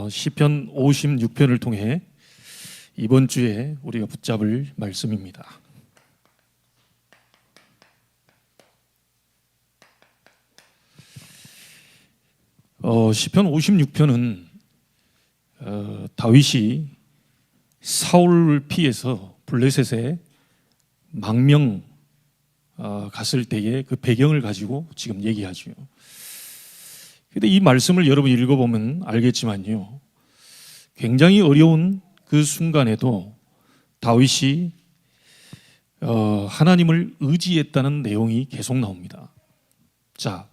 시편 56편을 통해 이번 주에 우리가 붙잡을 말씀입니다. 시편 56편은 다윗이 사울을 피해서 블레셋에 망명 갔을 때의 그 배경을 가지고 지금 얘기하죠. 그런데 이 말씀을 여러분 읽어보면 알겠지만요, 굉장히 어려운 그 순간에도 다윗이 하나님을 의지했다는 내용이 계속 나옵니다. 자,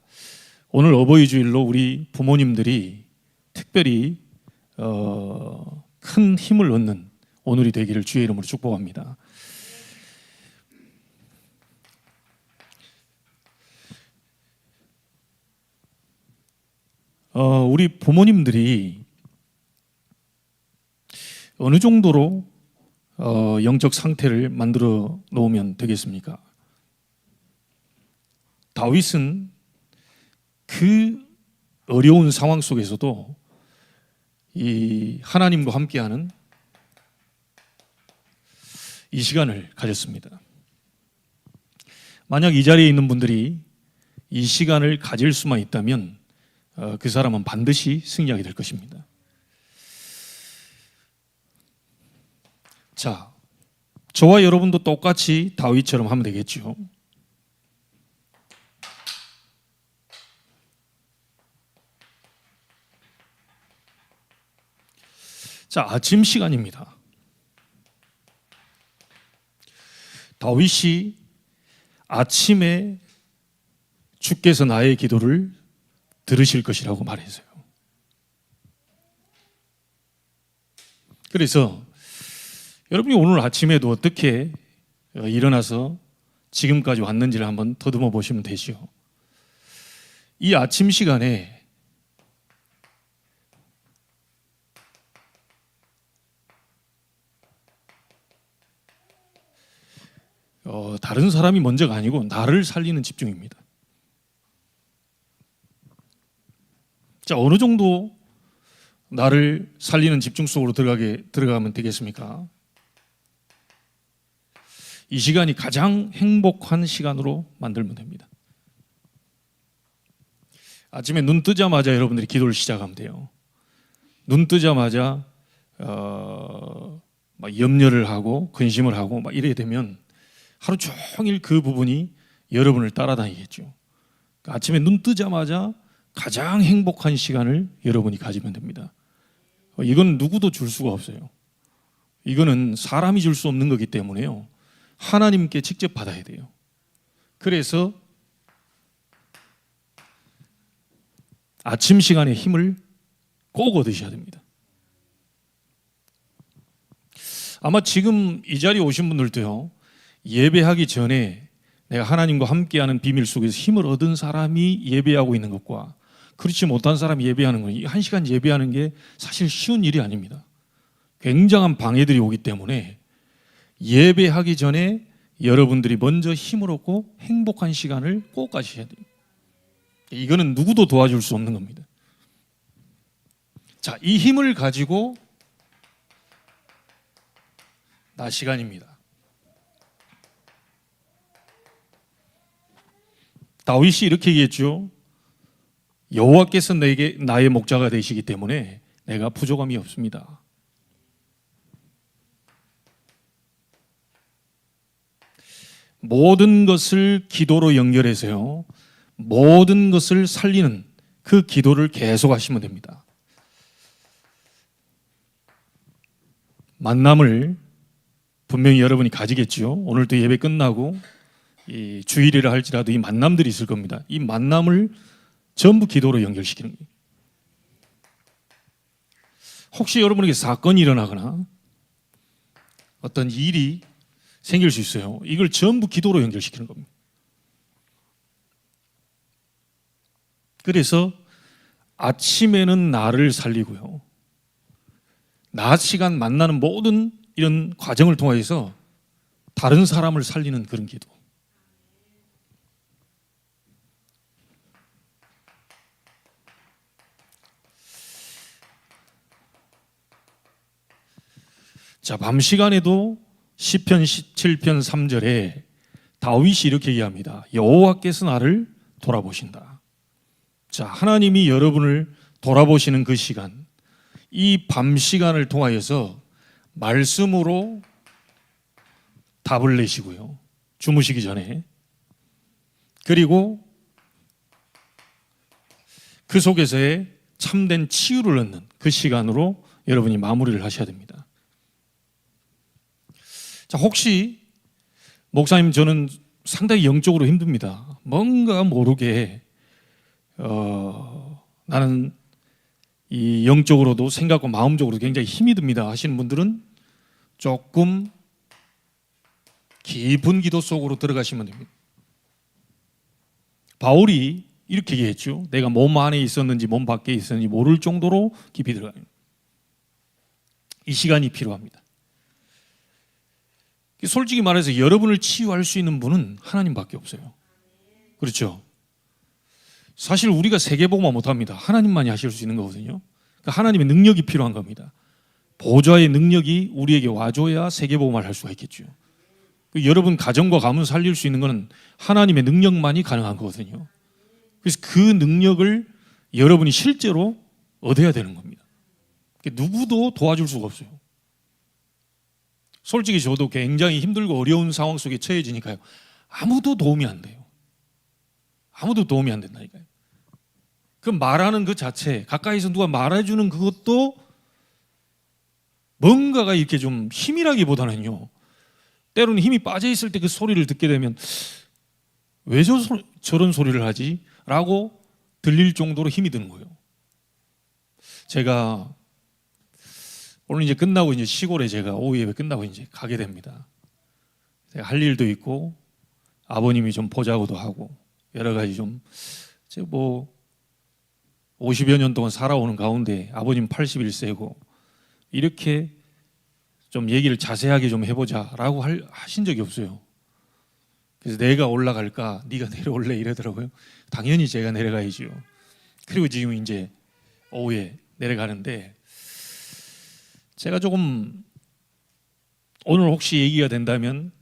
오늘 어버이 주일로 우리 부모님들이 특별히 큰 힘을 얻는 오늘이 되기를 주의 이름으로 축복합니다. 우리 부모님들이 어느 정도로 영적 상태를 만들어 놓으면 되겠습니까? 다윗은 그 어려운 상황 속에서도 이 하나님과 함께하는 이 시간을 가졌습니다. 만약 이 자리에 있는 분들이 이 시간을 가질 수만 있다면 그 사람은 반드시 승리하게 될 것입니다. 자, 저와 여러분도 똑같이 다윗처럼 하면 되겠죠. 자, 아침 시간입니다. 다윗이 아침에 주께서 나의 기도를 들으실 것이라고 말했어요. 그래서 여러분이 오늘 아침에도 어떻게 일어나서 지금까지 왔는지를 한번 더듬어 보시면 되죠. 이 아침 시간에 다른 사람이 먼저가 아니고 나를 살리는 집중입니다. 자, 어느 정도 나를 살리는 집중 속으로 들어가면 되겠습니까? 이 시간이 가장 행복한 시간으로 만들면 됩니다. 아침에 눈 뜨자마자 여러분들이 기도를 시작하면 돼요. 눈 뜨자마자 막 염려를 하고 근심을 하고 막 이래야 되면 하루 종일 그 부분이 여러분을 따라다니겠죠. 그러니까 아침에 눈 뜨자마자 가장 행복한 시간을 여러분이 가지면 됩니다. 이건 누구도 줄 수가 없어요. 이거는 사람이 줄 수 없는 거기 때문에요, 하나님께 직접 받아야 돼요. 그래서 아침 시간에 힘을 꼭 얻으셔야 됩니다. 아마 지금 이 자리에 오신 분들도요, 예배하기 전에 내가 하나님과 함께하는 비밀 속에서 힘을 얻은 사람이 예배하고 있는 것과 그렇지 못한 사람이 예배하는 건, 한 시간 예배하는 게 사실 쉬운 일이 아닙니다. 굉장한 방해들이 오기 때문에 예배하기 전에 여러분들이 먼저 힘을 얻고 행복한 시간을 꼭 가지셔야 돼요. 이거는 누구도 도와줄 수 없는 겁니다. 자, 이 힘을 가지고 낮 시간입니다. 다윗이 이렇게 얘기했죠. 여호와께서 내게 나의 목자가 되시기 때문에 내가 부족함이 없습니다. 모든 것을 기도로 연결해서요, 모든 것을 살리는 그 기도를 계속 하시면 됩니다. 만남을 분명히 여러분이 가지겠죠. 오늘도 예배 끝나고 이 주일이라 할지라도 이 만남들이 있을 겁니다. 이 만남을 전부 기도로 연결시키는 거예요. 혹시 여러분에게 사건이 일어나거나 어떤 일이 생길 수 있어요. 이걸 전부 기도로 연결시키는 겁니다. 그래서 아침에는 나를 살리고요, 낮 시간 만나는 모든 이런 과정을 통해서 다른 사람을 살리는 그런 기도. 자, 밤 시간에도 시편 17편 3절에 다윗이 이렇게 얘기합니다. 여호와께서 나를 돌아보신다. 자, 하나님이 여러분을 돌아보시는 그 시간, 이 밤 시간을 통하여서 말씀으로 답을 내시고요. 주무시기 전에. 그리고 그 속에서의 참된 치유를 얻는 그 시간으로 여러분이 마무리를 하셔야 됩니다. 자, 혹시 목사님 저는 상당히 영적으로 힘듭니다. 뭔가 모르게 나는 이 영적으로도 생각과 마음적으로도 굉장히 힘이 듭니다 하시는 분들은 조금 깊은 기도 속으로 들어가시면 됩니다. 바울이 이렇게 얘기했죠. 내가 몸 안에 있었는지 몸 밖에 있었는지 모를 정도로 깊이 들어가요. 이 시간이 필요합니다. 솔직히 말해서 여러분을 치유할 수 있는 분은 하나님밖에 없어요. 그렇죠? 사실 우리가 세계복음화 못합니다. 하나님만이 하실 수 있는 거거든요. 그러니까 하나님의 능력이 필요한 겁니다. 보좌의 능력이 우리에게 와줘야 세계복음화를 할 수가 있겠죠. 여러분 가정과 가문 살릴 수 있는 것은 하나님의 능력만이 가능한 거거든요. 그래서 그 능력을 여러분이 실제로 얻어야 되는 겁니다. 누구도 도와줄 수가 없어요. 솔직히 저도 굉장히 힘들고 어려운 상황 속에 처해지니까요. 아무도 도움이 안 돼요. 아무도 도움이 안 된다니까요. 그 말하는 그 자체, 가까이서 누가 말해주는 그것도 뭔가가 이렇게 좀 힘이라기보다는요. 때로는 힘이 빠져 있을 때 그 소리를 듣게 되면 왜 저런 소리를 하지? 라고 들릴 정도로 힘이 드는 거예요. 제가 오늘 이제 끝나고 이제 시골에 제가 오후 예배 끝나고 이제 가게 됩니다. 제가 할 일도 있고 아버님이 좀 보자고도 하고 여러 가지 좀 제가 뭐 50여 년 동안 살아오는 가운데 아버님 81세고 이렇게 좀 얘기를 자세하게 좀 해보자라고 하신 적이 없어요. 그래서 내가 올라갈까 네가 내려올래 이러더라고요. 당연히 제가 내려가야죠. 그리고 지금 이제 오후에 내려가는데 제가 조금 오늘 혹시 얘기가 된다면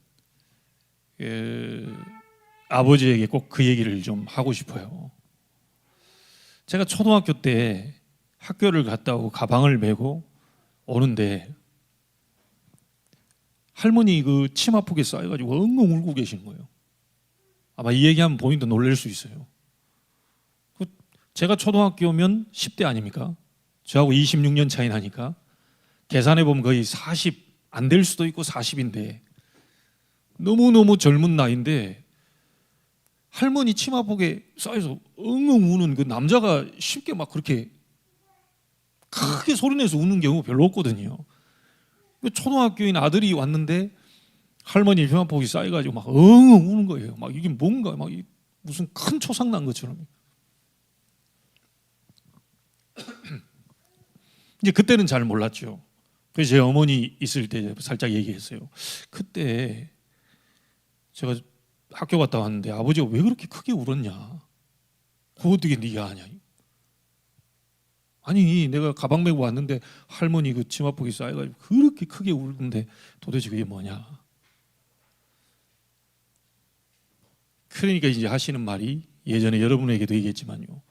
아버지에게 꼭 그 얘기를 좀 하고 싶어요. 제가 초등학교 때 학교를 갔다 오고 가방을 메고 오는데 할머니 그 치마폭에 쌓여가지고 엉엉 울고 계시는 거예요. 아마 이 얘기하면 본인도 놀랄 수 있어요. 제가 초등학교면 10대 아닙니까? 저하고 26년 차이 나니까 계산해보면 거의 40 안 될 수도 있고 40인데 너무너무 젊은 나이인데 할머니 치마폭에 쌓여서 엉엉 우는 그 남자가 쉽게 막 그렇게 크게 소리내서 우는 경우 별로 없거든요. 초등학교인 아들이 왔는데 할머니 치마폭이 쌓여가지고 막 엉엉 우는 거예요. 막 이게 뭔가 막 무슨 큰 초상 난 것처럼. 이제 그때는 잘 몰랐죠. 그래서 제 어머니 있을 때 살짝 얘기했어요. 그때 제가 학교 갔다 왔는데 아버지가 왜 그렇게 크게 울었냐? 그거 어떻게 네가 아냐? 아니 내가 가방 메고 왔는데 할머니 그 치마폭이 쌓여가지고 그렇게 크게 울는데 도대체 그게 뭐냐? 그러니까 이제 하시는 말이 예전에 여러분에게도 얘기했지만요.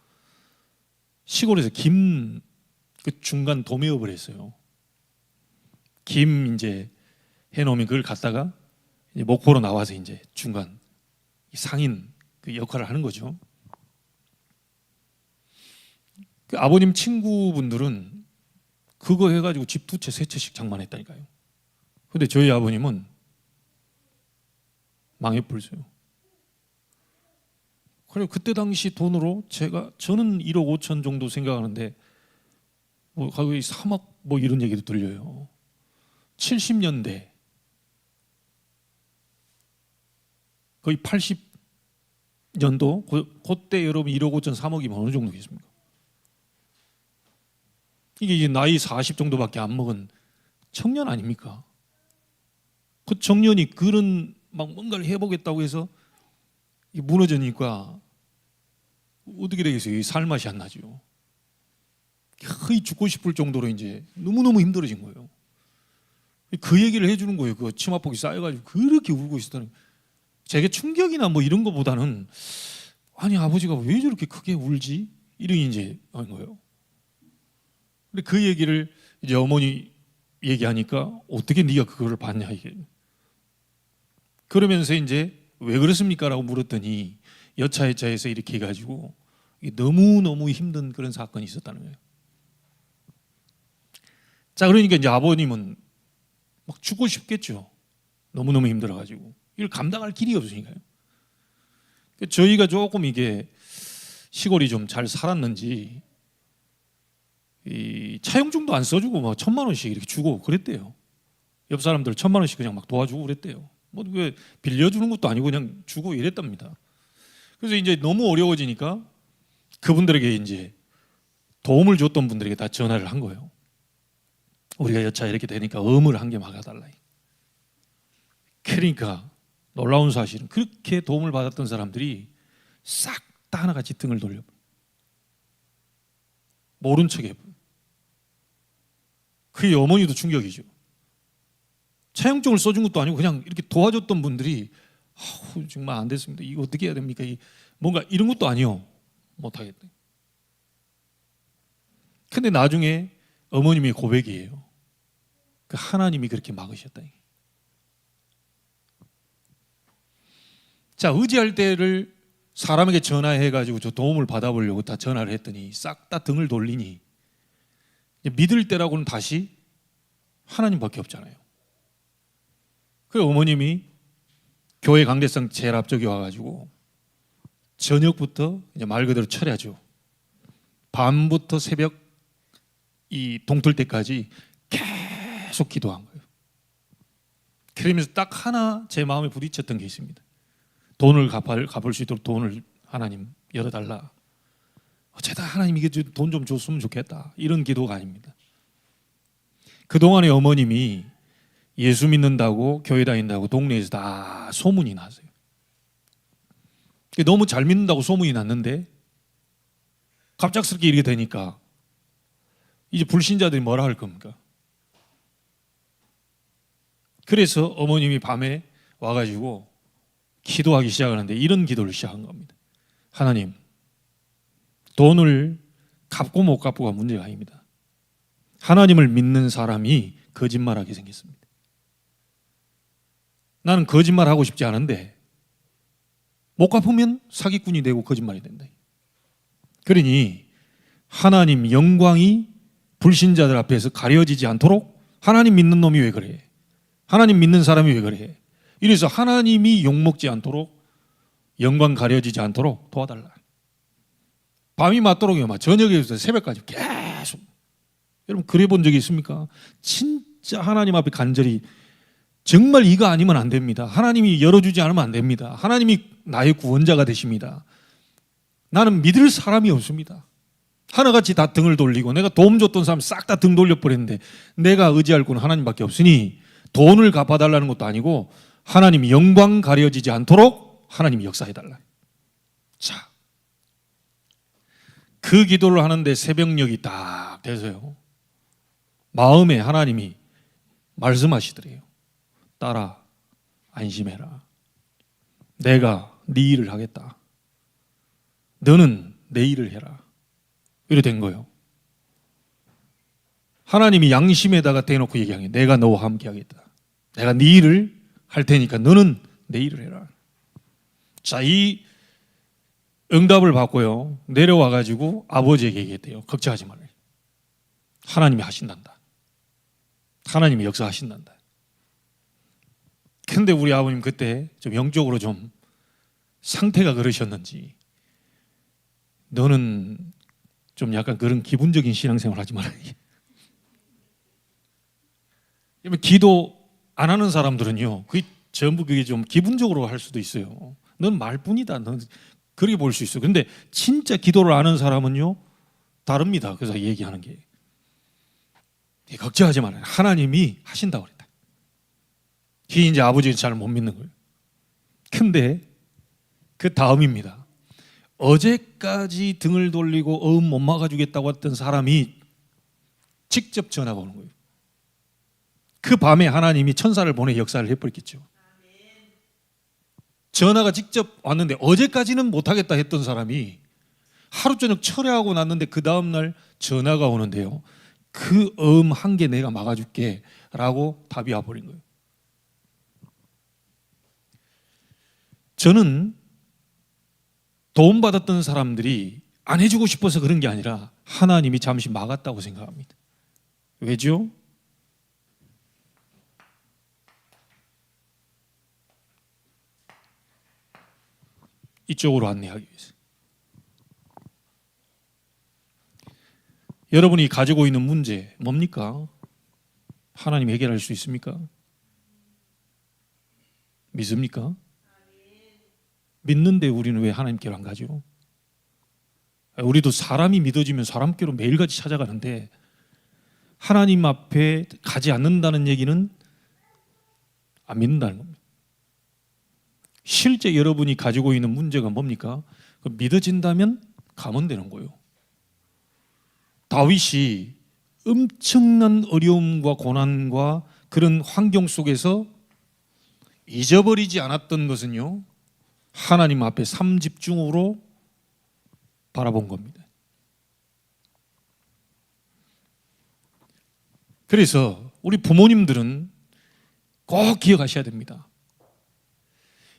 시골에서 김 그 중간 도매업을 했어요. 김 이제 해놓으면 그걸 갖다가 이제 목포로 나와서 이제 중간 상인 그 역할을 하는 거죠. 그 아버님 친구분들은 그거 해가지고 집 2채, 3채씩 장만했다니까요. 근데 저희 아버님은 망해버렸어요. 그리고 그때 당시 돈으로 저는 1억 5천 정도 생각하는데 뭐 거의 3억 뭐 이런 얘기도 들려요. 70년대 거의 80년도 그때 여러분 1억 5천 3억이면 어느 정도겠습니까? 이게 이제 나이 40 정도밖에 안 먹은 청년 아닙니까? 그 청년이 그런 막 뭔가를 해보겠다고 해서 무너지니까 어떻게 되겠어요? 살맛이 안 나죠. 거의 죽고 싶을 정도로 이제 너무너무 힘들어진 거예요. 그 얘기를 해주는 거예요. 그 치마폭이 쌓여가지고 그렇게 울고 있었다는 거예요. 제게 충격이나 뭐 이런 거보다는 아니 아버지가 왜 저렇게 크게 울지? 이런 이제 한 거예요. 근데 그 얘기를 이제 어머니 얘기하니까 어떻게 네가 그거를 봤냐 이게. 그러면서 이제 왜 그렇습니까라고 물었더니 여차여차해서 이렇게 해가지고 너무너무 힘든 그런 사건이 있었다는 거예요. 자, 그러니까 이제 아버님은 막 죽고 싶겠죠. 너무너무 힘들어가지고 이걸 감당할 길이 없으니까요. 저희가 조금 이게 시골이 좀 잘 살았는지 이 차용증도 안 써주고 막 1,000만 원씩 이렇게 주고 그랬대요. 옆 사람들 1,000만 원씩 그냥 막 도와주고 그랬대요. 뭐 왜 빌려주는 것도 아니고 그냥 주고 이랬답니다. 그래서 이제 너무 어려워지니까 그분들에게 이제 도움을 줬던 분들에게 다 전화를 한 거예요. 우리가 여차 이렇게 되니까 어물 한 개 막아달라. 그러니까 놀라운 사실은 그렇게 도움을 받았던 사람들이 싹 다 하나같이 등을 돌려 모른 척 해버려. 그의 어머니도 충격이죠. 차용증을 써준 것도 아니고 그냥 이렇게 도와줬던 분들이 정말 안 됐습니다. 이거 어떻게 해야 됩니까? 뭔가 이런 것도 아니요. 못하겠다. 근데 나중에 어머님의 고백이에요. 그 하나님이 그렇게 막으셨다. 자, 의지할 때를 사람에게 전화해가지고 저 도움을 받아보려고 다 전화를 했더니 싹 다 등을 돌리니 믿을 때라고는 다시 하나님밖에 없잖아요. 그래서 어머님이 교회 강대상 제일 앞쪽에 와가지고 저녁부터 이제 말 그대로 철야죠. 밤부터 새벽 이 동틀 때까지 계속 기도한 거예요. 그러면서 딱 하나 제 마음에 부딪혔던 게 있습니다. 돈을 갚을 수 있도록 돈을 하나님 열어달라. 어쩌다 하나님 이게 돈 좀 줬으면 좋겠다. 이런 기도가 아닙니다. 그동안에 어머님이 예수 믿는다고 교회 다닌다고 동네에서 다 소문이 났어요. 너무 잘 믿는다고 소문이 났는데 갑작스럽게 이렇게 되니까 이제 불신자들이 뭐라 할 겁니까? 그래서 어머님이 밤에 와가지고 기도하기 시작하는데 이런 기도를 시작한 겁니다. 하나님, 돈을 갚고 못 갚고가 문제가 아닙니다. 하나님을 믿는 사람이 거짓말하게 생겼습니다. 나는 거짓말하고 싶지 않은데 못 갚으면 사기꾼이 되고 거짓말이 된다. 그러니 하나님 영광이 불신자들 앞에서 가려지지 않도록 하나님 믿는 놈이 왜 그래? 하나님 믿는 사람이 왜 그래? 이래서 하나님이 욕먹지 않도록 영광 가려지지 않도록 도와달라. 밤이 맞도록요. 막 저녁에부터 새벽까지 계속. 여러분 그래 본 적이 있습니까? 진짜 하나님 앞에 간절히 정말 이거 아니면 안 됩니다. 하나님이 열어주지 않으면 안 됩니다. 하나님이 나의 구원자가 되십니다. 나는 믿을 사람이 없습니다. 하나같이 다 등을 돌리고 내가 도움 줬던 사람 싹 다 등 돌려버렸는데 내가 의지할 곳은 하나님밖에 없으니 돈을 갚아달라는 것도 아니고 하나님이 영광 가려지지 않도록 하나님이 역사해달라. 자, 그 기도를 하는데 새벽녘이 딱 돼서요. 마음에 하나님이 말씀하시더래요. 딸아, 안심해라. 내가 네 일을 하겠다. 너는 내 일을 해라. 이래 된 거예요. 하나님이 양심에다가 대놓고 얘기한 게 내가 너와 함께 하겠다. 내가 네 일을 할 테니까 너는 내 일을 해라. 자, 이 응답을 받고요. 내려와가지고 아버지에게 얘기했대요. 걱정하지 말아요. 하나님이 하신단다. 하나님이 역사하신단다. 근데 우리 아버님 그때 좀 영적으로 좀 상태가 그러셨는지 너는 좀 약간 그런 기분적인 신앙생활 하지 말아요. 기도 안 하는 사람들은요, 그게 전부 그게 좀 기분적으로 할 수도 있어요. 넌 말뿐이다. 넌 그렇게 볼 수 있어요. 근데 진짜 기도를 안 하는 사람은요, 다릅니다. 그래서 얘기하는 게. 걱정하지 말아요. 하나님이 하신다고 그랬다. 그게 이제 아버지가 잘 못 믿는 거예요. 근데 그 다음입니다. 어제까지 등을 돌리고 어음 못 막아주겠다고 했던 사람이 직접 전화가 오는 거예요. 그 밤에 하나님이 천사를 보내 역사를 해버렸겠죠. 전화가 직접 왔는데 어제까지는 못하겠다 했던 사람이 하루 저녁 철회하고 났는데 그 다음날 전화가 오는데요. 그 한 개 내가 막아줄게 라고 답이 와버린 거예요. 저는 도움받았던 사람들이 안 해주고 싶어서 그런 게 아니라 하나님이 잠시 막았다고 생각합니다. 왜죠? 이쪽으로 안내하기 위해서. 여러분이 가지고 있는 문제 뭡니까? 하나님 해결할 수 있습니까? 믿습니까? 믿는데 우리는 왜 하나님께로 안 가죠? 우리도 사람이 믿어지면 사람께로 매일같이 찾아가는데 하나님 앞에 가지 않는다는 얘기는 안 믿는다는 겁니다. 실제 여러분이 가지고 있는 문제가 뭡니까? 믿어진다면 가면 되는 거예요. 다윗이 엄청난 어려움과 고난과 그런 환경 속에서 잊어버리지 않았던 것은요, 하나님 앞에 삼집중으로 바라본 겁니다. 그래서 우리 부모님들은 꼭 기억하셔야 됩니다.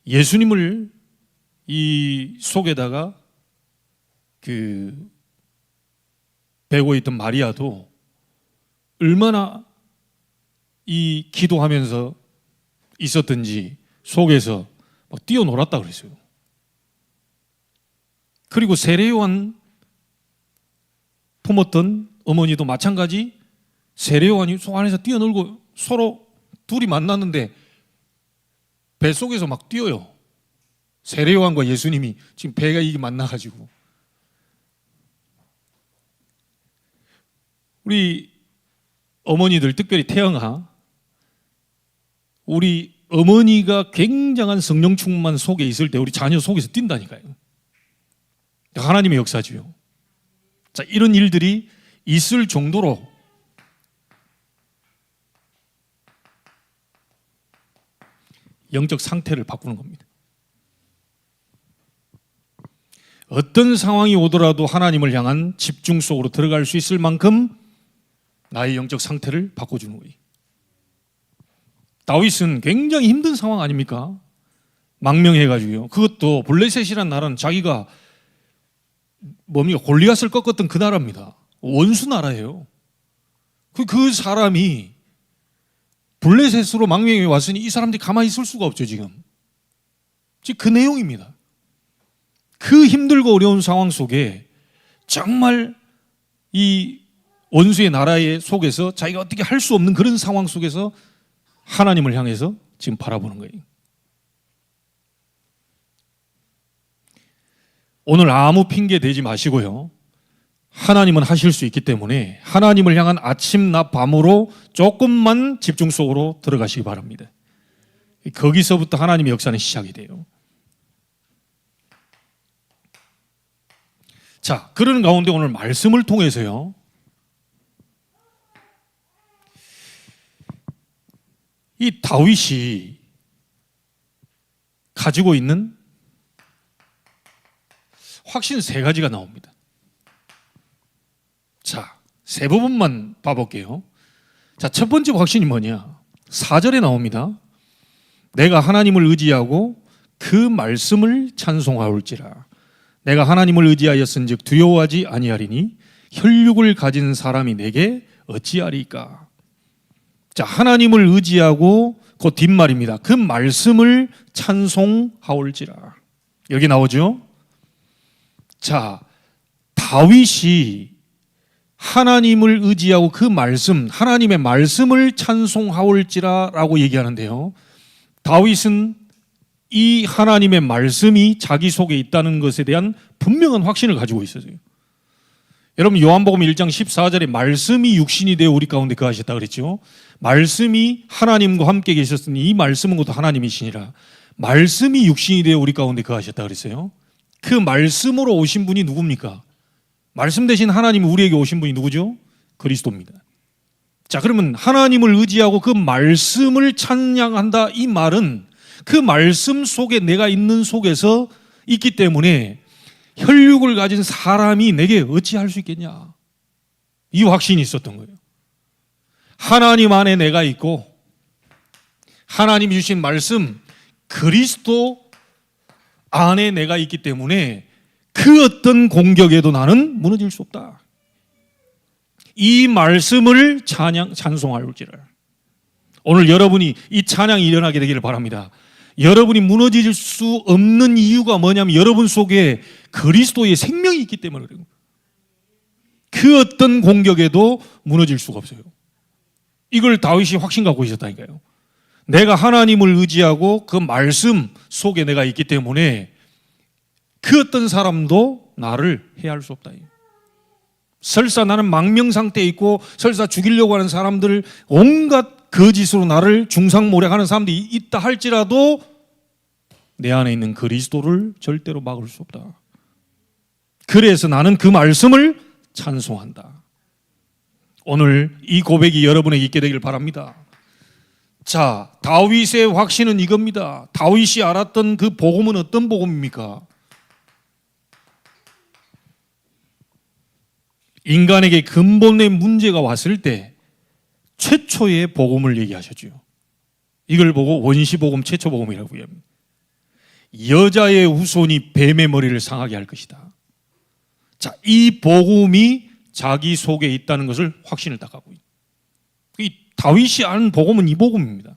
예수님을 이 속에다가 베고 있던 마리아도 얼마나 이 기도하면서 있었던지 속에서 막 뛰어놀았다 그랬어요. 그리고 세례요한 품었던 어머니도 마찬가지 세례요한이 속 안에서 뛰어놀고 서로 둘이 만났는데 뱃속에서 막 뛰어요. 세례요한과 예수님이 지금 배가 이게 만나가지고. 우리 어머니들 특별히 태영아, 우리 어머니가 굉장한 성령 충만 속에 있을 때 우리 자녀 속에서 뛴다니까요. 하나님의 역사지요. 자, 이런 일들이 있을 정도로 영적 상태를 바꾸는 겁니다. 어떤 상황이 오더라도 하나님을 향한 집중 속으로 들어갈 수 있을 만큼 나의 영적 상태를 바꿔주는 거예요. 다윗은 굉장히 힘든 상황 아닙니까? 망명해가지고요. 그것도 블레셋이라는 나라는 자기가 골리앗을 꺾었던 그 나라입니다. 원수 나라예요. 그 사람이 블레셋으로 망명해 왔으니 이 사람들이 가만히 있을 수가 없죠, 지금 그 내용입니다. 그 힘들고 어려운 상황 속에 정말 이 원수의 나라의 속에서 자기가 어떻게 할 수 없는 그런 상황 속에서 하나님을 향해서 지금 바라보는 거예요. 오늘 아무 핑계 대지 마시고요. 하나님은 하실 수 있기 때문에 하나님을 향한 아침, 낮, 밤으로 조금만 집중 속으로 들어가시기 바랍니다. 거기서부터 하나님의 역사는 시작이 돼요. 자, 그런 가운데 오늘 말씀을 통해서요, 이 다윗이 가지고 있는 확신 세 가지가 나옵니다. 자, 세 부분만 봐볼게요. 자, 첫 번째 확신이 뭐냐? 4절에 나옵니다. 내가 하나님을 의지하고 그 말씀을 찬송하올지라. 내가 하나님을 의지하였은즉 두려워하지 아니하리니 혈육을 가진 사람이 내게 어찌하리까. 자, 하나님을 의지하고 그 뒷말입니다. 그 말씀을 찬송하올지라. 여기 나오죠? 자, 다윗이 하나님을 의지하고 그 말씀, 하나님의 말씀을 찬송하올지라라고 얘기하는데요. 다윗은 이 하나님의 말씀이 자기 속에 있다는 것에 대한 분명한 확신을 가지고 있었어요. 여러분, 요한복음 1장 14절에 말씀이 육신이 되어 우리 가운데 거하셨다 그랬죠. 말씀이 하나님과 함께 계셨으니 이 말씀은 곧 하나님이시니라. 말씀이 육신이 되어 우리 가운데 거하셨다 그랬어요. 그 말씀으로 오신 분이 누굽니까? 말씀 대신 하나님이 우리에게 오신 분이 누구죠? 그리스도입니다. 자, 그러면 하나님을 의지하고 그 말씀을 찬양한다, 이 말은 그 말씀 속에 내가 있는 속에서 있기 때문에 혈육을 가진 사람이 내게 어찌할 수 있겠냐, 이 확신이 있었던 거예요. 하나님 안에 내가 있고 하나님이 주신 말씀 그리스도 안에 내가 있기 때문에 그 어떤 공격에도 나는 무너질 수 없다. 이 말씀을 찬송할지를. 오늘 여러분이 이 찬양이 일어나게 되기를 바랍니다. 여러분이 무너질 수 없는 이유가 뭐냐면 여러분 속에 그리스도의 생명이 있기 때문에 그래요. 그 어떤 공격에도 무너질 수가 없어요. 이걸 다윗이 확신 갖고 있었다니까요. 내가 하나님을 의지하고 그 말씀 속에 내가 있기 때문에 그 어떤 사람도 나를 해할 수 없다. 설사 나는 망명 상태에 있고 설사 죽이려고 하는 사람들, 온갖 거짓으로 나를 중상모략하는 사람들이 있다 할지라도 내 안에 있는 그리스도를 절대로 막을 수 없다. 그래서 나는 그 말씀을 찬송한다. 오늘 이 고백이 여러분에게 있게 되길 바랍니다. 자, 다윗의 확신은 이겁니다. 다윗이 알았던 그 복음은 어떤 복음입니까? 인간에게 근본의 문제가 왔을 때 최초의 복음을 얘기하셨죠. 이걸 보고 원시복음, 최초복음이라고 합니다. 여자의 후손이 뱀의 머리를 상하게 할 것이다. 자, 이 복음이 자기 속에 있다는 것을 확신을 딱 하고 있어요. 이 다윗이 아는 복음은 이 복음입니다.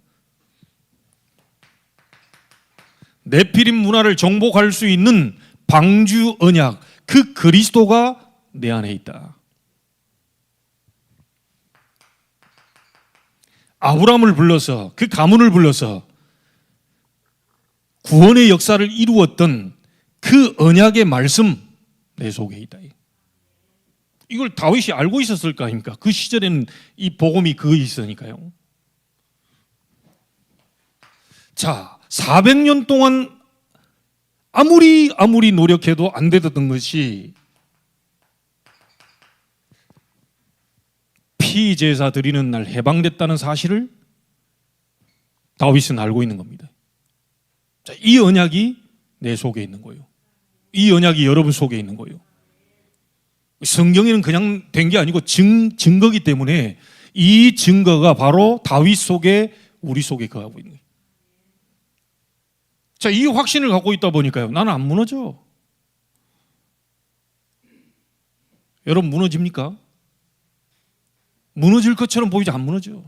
네피림 문화를 정복할 수 있는 방주 언약, 그 그리스도가 내 안에 있다. 아브라함을 불러서, 그 가문을 불러서 구원의 역사를 이루었던 그 언약의 말씀 내 속에 있다. 이걸 다윗이 알고 있었을 거 아닙니까? 그 시절에는 이 복음이 그거 있으니까요. 자, 400년 동안 아무리 노력해도 안 되던 것이 피제사 드리는 날 해방됐다는 사실을 다윗은 알고 있는 겁니다. 자, 이 언약이 내 속에 있는 거예요. 이 언약이 여러분 속에 있는 거예요. 성경에는 그냥 된 게 아니고 증거기 때문에 이 증거가 바로 다윗 속에, 우리 속에 거하고 있는 거예요. 자, 이 확신을 갖고 있다 보니까요, 나는 안 무너져. 여러분 무너집니까? 무너질 것처럼 보이지 안 무너져.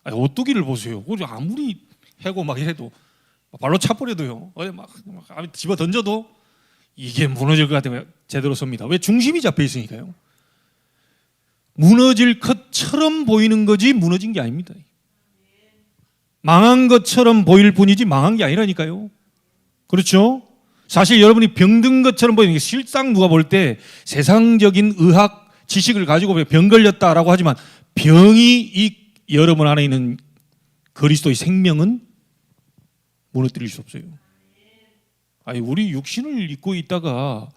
아니, 오뚜기를 보세요. 아무리 해고 막 이래도 발로 차버려도요, 막 집어 던져도 이게 무너질 것 같으면 제대로 섭니다. 왜? 중심이 잡혀 있으니까요. 무너질 것처럼 보이는 거지 무너진 게 아닙니다. 망한 것처럼 보일 뿐이지 망한 게 아니라니까요. 그렇죠? 사실 여러분이 병든 것처럼 보이는 게 실상 누가 볼 때 세상적인 의학 지식을 가지고 병 걸렸다라고 하지만 병이 이 여러분 안에 있는 그리스도의 생명은 무너뜨릴 수 없어요. 아니, 우리 육신을 입고 있다가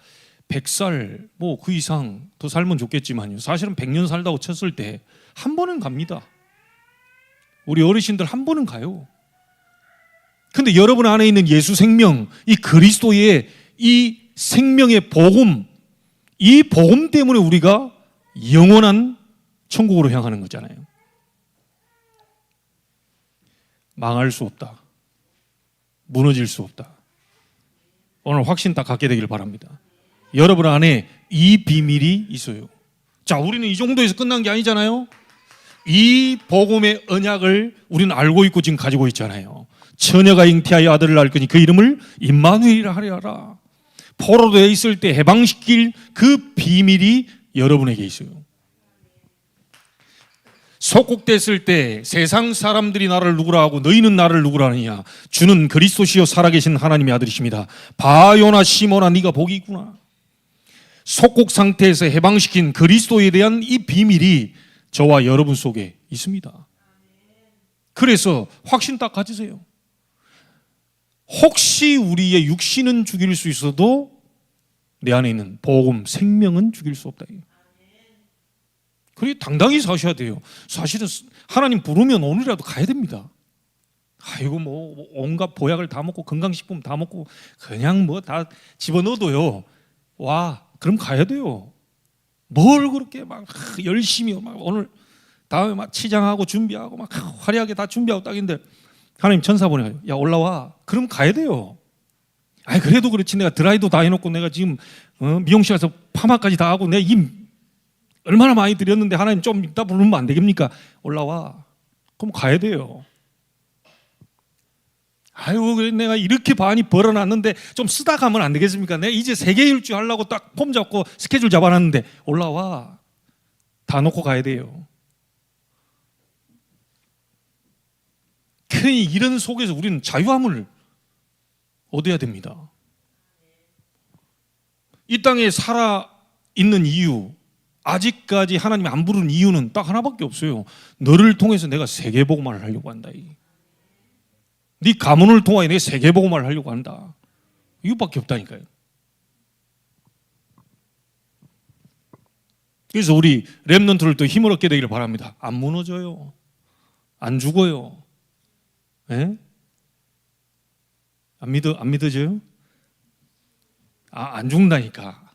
100살 뭐 그 이상 더 살면 좋겠지만요, 사실은 100년 살다고 쳤을 때 한 번은 갑니다. 우리 어르신들 한 번은 가요. 근데 여러분 안에 있는 예수 생명, 이 그리스도의 이 생명의 복음, 이 복음 때문에 우리가 영원한 천국으로 향하는 거잖아요. 망할 수 없다. 무너질 수 없다. 오늘 확신 딱 갖게 되길 바랍니다. 여러분 안에 이 비밀이 있어요. 자, 우리는 이 정도에서 끝난 게 아니잖아요. 이 복음의 언약을 우리는 알고 있고 지금 가지고 있잖아요. 처녀가 잉태하여 아들을 낳을 거니 그 이름을 임마누엘이라 하리라. 포로되어 있을 때 해방시킬 그 비밀이 여러분에게 있어요. 속국됐을 때 세상 사람들이 나를 누구라 하고 너희는 나를 누구라 하느냐. 주는 그리스도시요 살아계신 하나님의 아들이십니다. 바요나 시몬아 네가 복이 있구나. 속국 상태에서 해방시킨 그리스도에 대한 이 비밀이 저와 여러분 속에 있습니다. 그래서 확신 딱 가지세요. 혹시 우리의 육신은 죽일 수 있어도 내 안에 있는 복음, 생명은 죽일 수 없다. 그리고 당당히 사셔야 돼요. 사실은 하나님 부르면 오늘이라도 가야 됩니다. 아이고 뭐 온갖 보약을 다 먹고 건강식품 다 먹고 그냥 뭐 다 집어넣어도요. 와 그럼 가야 돼요. 뭘 그렇게 막 열심히 막 오늘 다음에 막 치장하고 준비하고 막 화려하게 다 준비하고 딱인데 하나님 천사 보내가지고 야 올라와. 그럼 가야 돼요. 아이 그래도 그렇지 내가 드라이도 다 해놓고 내가 지금 미용실 가서 파마까지 다 하고 내가 얼마나 많이 드렸는데 하나님 좀 이따 부르면 안 되겠습니까? 올라와. 그럼 가야 돼요. 아유 그래 내가 이렇게 많이 벌어놨는데 좀 쓰다 가면 안 되겠습니까? 내가 이제 세계 일주 하려고 딱 폼 잡고 스케줄 잡아놨는데 올라와. 다 놓고 가야 돼요. 그러니 이런 속에서 우리는 자유함을 얻어야 됩니다. 이 땅에 살아 있는 이유, 아직까지 하나님이 안 부른 이유는 딱 하나밖에 없어요. 너를 통해서 내가 세계복음화를 하려고 한다. 네 가문을 통하여 내가 세계복음화를 하려고 한다. 이것밖에 없다니까요. 그래서 우리 렘넌트를 더 힘을 얻게 되기를 바랍니다. 안 무너져요. 안 죽어요. 예? 안 믿어져요? 안 죽는다니까.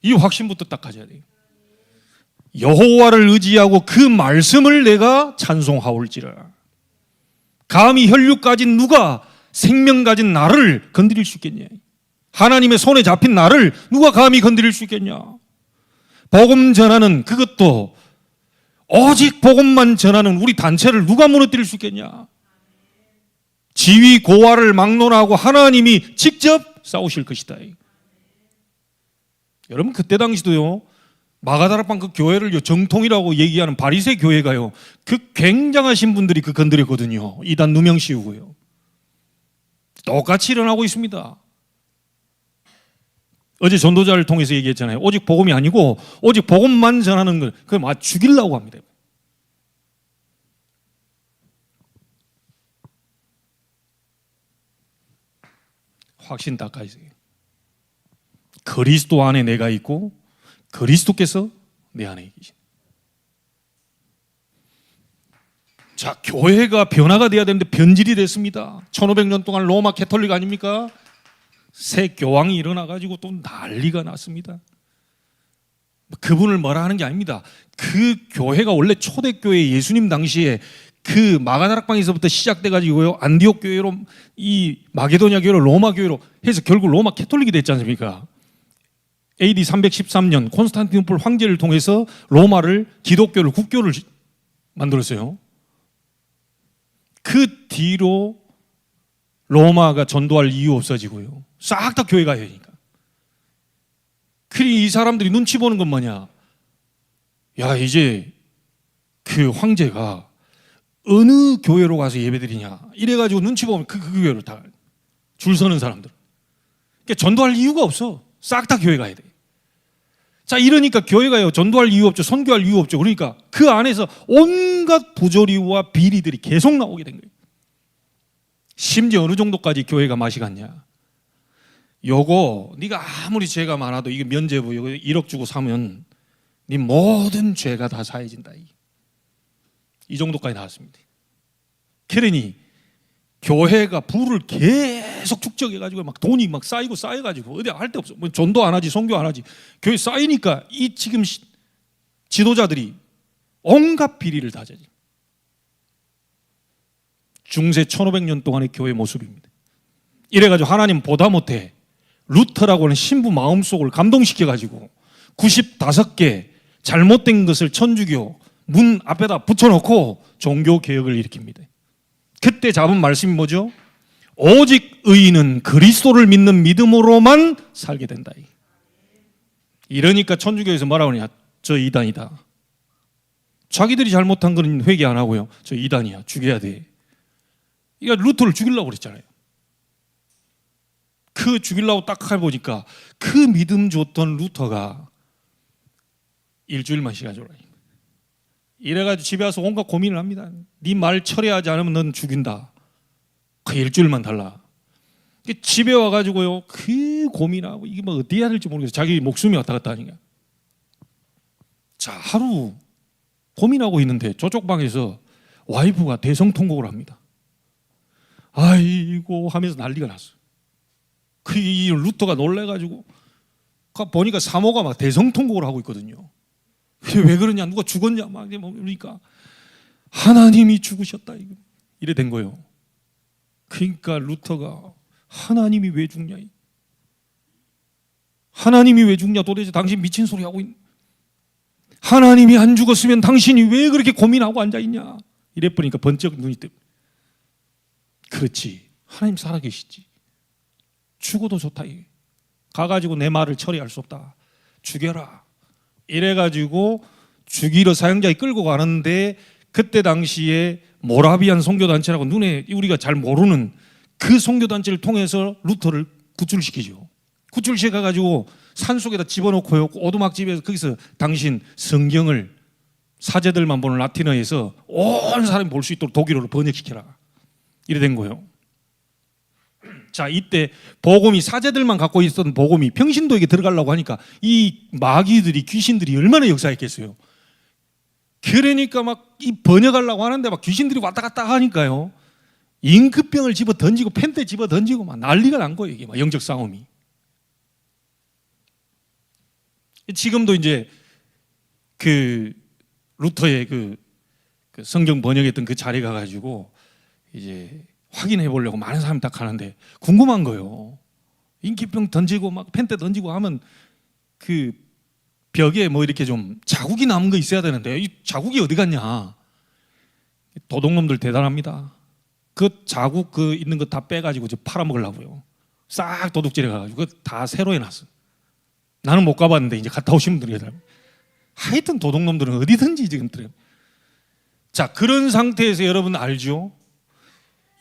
이 확신부터 딱 가져야 돼요. 여호와를 의지하고 그 말씀을 내가 찬송하올지라. 감히 혈육 가진 누가 생명 가진 나를 건드릴 수 있겠냐. 하나님의 손에 잡힌 나를 누가 감히 건드릴 수 있겠냐. 복음 전하는 그것도 오직 복음만 전하는 우리 단체를 누가 무너뜨릴 수 있겠냐. 지위 고하를 막론하고 하나님이 직접 싸우실 것이다. 여러분 그때 당시도요 마가다락방 그 교회를 정통이라고 얘기하는 바리새 교회가요 그 굉장하신 분들이 그 건드렸거든요. 이단 누명 씌우고요. 똑같이 일어나고 있습니다. 어제 전도자를 통해서 얘기했잖아요. 오직 복음이 아니고 오직 복음만 전하는 걸 그걸 막 죽이려고 합니다. 확신 딱 가지세요. 그리스도 안에 내가 있고 그리스도께서 내 안에 계신. 자, 교회가 변화가 돼야 되는데 변질이 됐습니다. 1500년 동안 로마 캐톨릭 아닙니까? 새 교황이 일어나가지고 또 난리가 났습니다. 그분을 뭐라 하는 게 아닙니다. 그 교회가 원래 초대교회 예수님 당시에 그 마가다락방에서부터 시작돼가지고요 안디옥 교회로 이 마게도냐 교회로 로마 교회로 해서 결국 로마 캐톨릭이 됐지 않습니까? AD 313년 콘스탄티노플 황제를 통해서 로마를 기독교를 국교를 만들었어요. 그 뒤로 로마가 전도할 이유 없어지고요. 싹 다 교회가 해야 되니까. 그리 이 사람들이 눈치 보는 건 뭐냐? 야 이제 그 황제가 어느 교회로 가서 예배드리냐 이래가지고 눈치 보면 그 교회로 다 줄 서는 사람들. 그러니까 전도할 이유가 없어. 싹 다 교회 가야 돼. 자 이러니까 교회가요 전도할 이유 없죠. 선교할 이유 없죠. 그러니까 그 안에서 온갖 부조리와 비리들이 계속 나오게 된 거예요. 심지어 어느 정도까지 교회가 맛이 갔냐. 요거 네가 아무리 죄가 많아도 이게 면죄부 이거 1억 주고 사면 네 모든 죄가 다 사해진다. 이 정도까지 나왔습니다. 그러니 교회가 부를 계속 축적해가지고 막 돈이 막 쌓이고 쌓여가지고 어디 할 데 없어. 뭐 전도 안 하지, 선교 안 하지. 교회 쌓이니까 이 지금 지도자들이 온갖 비리를 다 저지. 중세 1500년 동안의 교회 모습입니다. 이래가지고 하나님 보다 못해 루터라고 하는 신부 마음속을 감동시켜가지고 95개 잘못된 것을 천주교 문 앞에다 붙여놓고 종교개혁을 일으킵니다. 그때 잡은 말씀이 뭐죠? 오직 의인은 그리스도를 믿는 믿음으로만 살게 된다. 이러니까 천주교에서 뭐라고 하냐? 저 이단이다. 자기들이 잘못한 건 회개 안 하고요. 저 이단이야. 죽여야 돼. 이거 루터를 죽이려고 그랬잖아요. 그 죽이려고 딱 해보니까 그 믿음 줬던 루터가 일주일만 시간 줘라. 이래가지고 집에 와서 온갖 고민을 합니다. 네 말 철회하지 않으면 넌 죽인다. 그 일주일만 달라. 집에 와가지고요 그 고민하고 이게 뭐 어떻게 해야 될지 모르겠어요. 자기 목숨이 왔다 갔다 하니까 자, 하루 고민하고 있는데 저쪽 방에서 와이프가 대성통곡을 합니다. 아이고 하면서 난리가 났어요. 이 루터가 놀래가지고 보니까 사모가 막 대성통곡을 하고 있거든요. 왜 그러냐, 누가 죽었냐 막 그러니까 하나님이 죽으셨다 이래 된 거예요. 그러니까 루터가 하나님이 왜 죽냐, 하나님이 왜 죽냐, 도대체 당신 미친 소리 하고 있는, 하나님이 안 죽었으면 당신이 왜 그렇게 고민하고 앉아있냐 이래 보니까 번쩍 눈이 뜨. 그렇지, 하나님 살아계시지. 죽어도 좋다. 가가지고 내 말을 처리할 수 없다. 죽여라. 이래가지고 죽이러 사형장에 끌고 가는데, 그때 당시에 모라비안 선교단체라고 눈에 우리가 잘 모르는 그 선교단체를 통해서 루터를 구출시키죠. 구출시켜가지고 산속에다 집어넣고요, 오두막집에서 거기서 당신 성경을 사제들만 보는 라틴어에서 온 사람이 볼 수 있도록 독일어로 번역시켜라 이래 된 거예요. 자, 이때 복음이, 사제들만 갖고 있었던 복음이 평신도에게 들어가려고 하니까 이 마귀들이, 귀신들이 얼마나 역사했겠어요. 그러니까 막 이 번역하려고 하는데 막 귀신들이 왔다 갔다 하니까요, 잉크병을 집어 던지고 펜대 집어 던지고 막 난리가 난 거예요. 이게 막 영적 싸움이. 지금도 이제 그 루터의 그 성경 번역했던 그 자리에 가가지고 이제 확인해 보려고 많은 사람이 딱 가는데 궁금한 거예요. 인기병 던지고 막 펜대 던지고 하면 그 벽에 뭐 이렇게 좀 자국이 남은 거 있어야 되는데 이 자국이 어디 갔냐. 도둑놈들 대단합니다. 그 자국 그 있는 거 다 빼가지고 저 팔아먹으려고요. 싹 도둑질해 가가지고 다 새로 해놨어. 나는 못 가봤는데 이제 갔다 오신 분들이 계세요. 하여튼 도둑놈들은 어디든지 지금 들어요. 자, 그런 상태에서 여러분 알죠?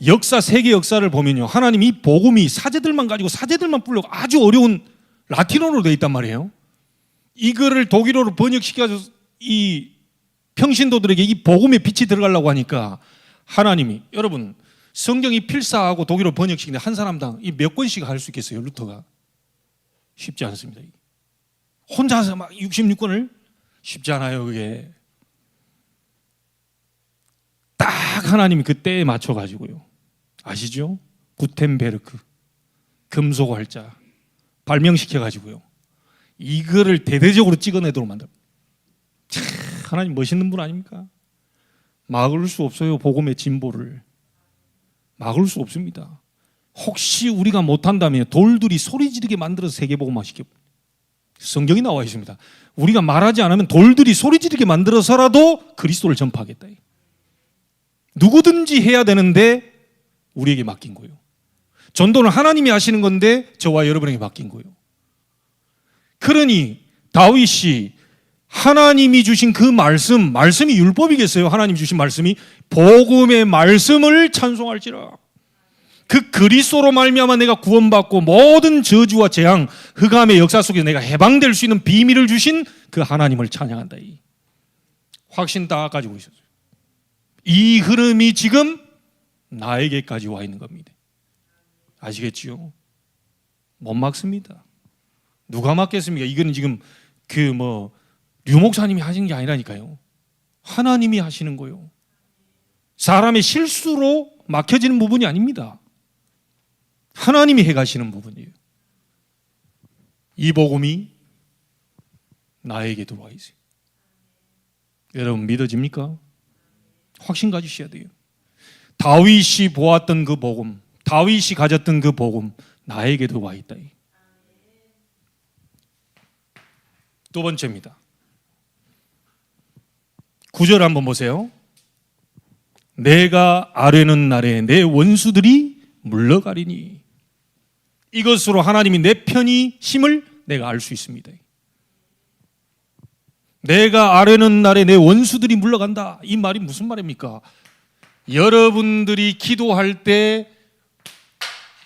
역사, 세계 역사를 보면요, 하나님 이 복음이 사제들만 가지고 사제들만 불려고 아주 어려운 라틴어로 되어 있단 말이에요. 이거를 독일어로 번역시켜서 이 평신도들에게 이 복음의 빛이 들어가려고 하니까 하나님이, 여러분 성경이 필사하고 독일어로 번역시키는데 한 사람당 이 몇 권씩 할 수 있겠어요? 루터가 쉽지 않습니다. 혼자서 막 66권을 쉽지 않아요. 그게 딱 하나님이 그 때에 맞춰 가지고요, 아시죠? 구텐베르크 금속 활자 발명시켜 가지고요, 이거를 대대적으로 찍어내도록 만들. 참, 하나님 멋있는 분 아닙니까? 막을 수 없어요. 복음의 진보를 막을 수 없습니다. 혹시 우리가 못한다면 돌들이 소리 지르게 만들어서 세계복음화 시켜. 성경이 나와 있습니다. 우리가 말하지 않으면 돌들이 소리 지르게 만들어서라도 그리스도를 전파하겠다. 누구든지 해야 되는데 우리에게 맡긴 거예요. 전도는 하나님이 하시는 건데 저와 여러분에게 맡긴 거예요. 그러니 다윗이 하나님이 주신 그 말씀이 율법이겠어요? 하나님이 주신 말씀이 복음의 말씀을 찬송할지라. 그 그리스도로 말미암아 내가 구원받고 모든 저주와 재앙, 흑암의 역사 속에서 내가 해방될 수 있는 비밀을 주신 그 하나님을 찬양한다. 이 확신 다 가지고 있었어요. 이 흐름이 지금 나에게까지 와 있는 겁니다. 아시겠지요? 못 막습니다. 누가 막겠습니까? 이거는 지금 류 목사님이 하시는 게 아니라니까요. 하나님이 하시는 거예요. 사람의 실수로 막혀지는 부분이 아닙니다. 하나님이 해가시는 부분이에요. 이 복음이 나에게 들어와 있어요. 여러분 믿어집니까? 확신 가지셔야 돼요. 다윗이 보았던 그 복음, 다윗이 가졌던 그 복음 나에게도 와 있다. 두 번째입니다. 9절 한번 보세요. 내가 아뢰는 날에 내 원수들이 물러가리니. 이것으로 하나님이 내 편이 심을 내가 알 수 있습니다. 내가 아뢰는 날에 내 원수들이 물러간다. 이 말이 무슨 말입니까? 여러분들이 기도할 때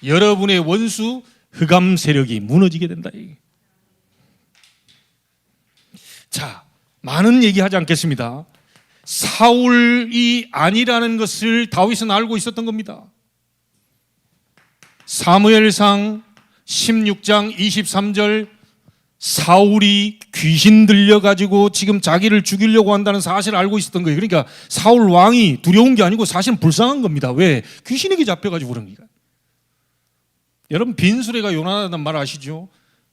여러분의 원수 흑암 세력이 무너지게 된다. 자, 많은 얘기하지 않겠습니다. 사울이 아니라는 것을 다윗은 알고 있었던 겁니다. 사무엘상 16장 23절 사울이 귀신 들려가지고 지금 자기를 죽이려고 한다는 사실을 알고 있었던 거예요. 그러니까 사울 왕이 두려운 게 아니고 사실은 불쌍한 겁니다. 왜? 귀신에게 잡혀가지고 그러니까. 여러분, 빈수레가 요란하다는 말 아시죠?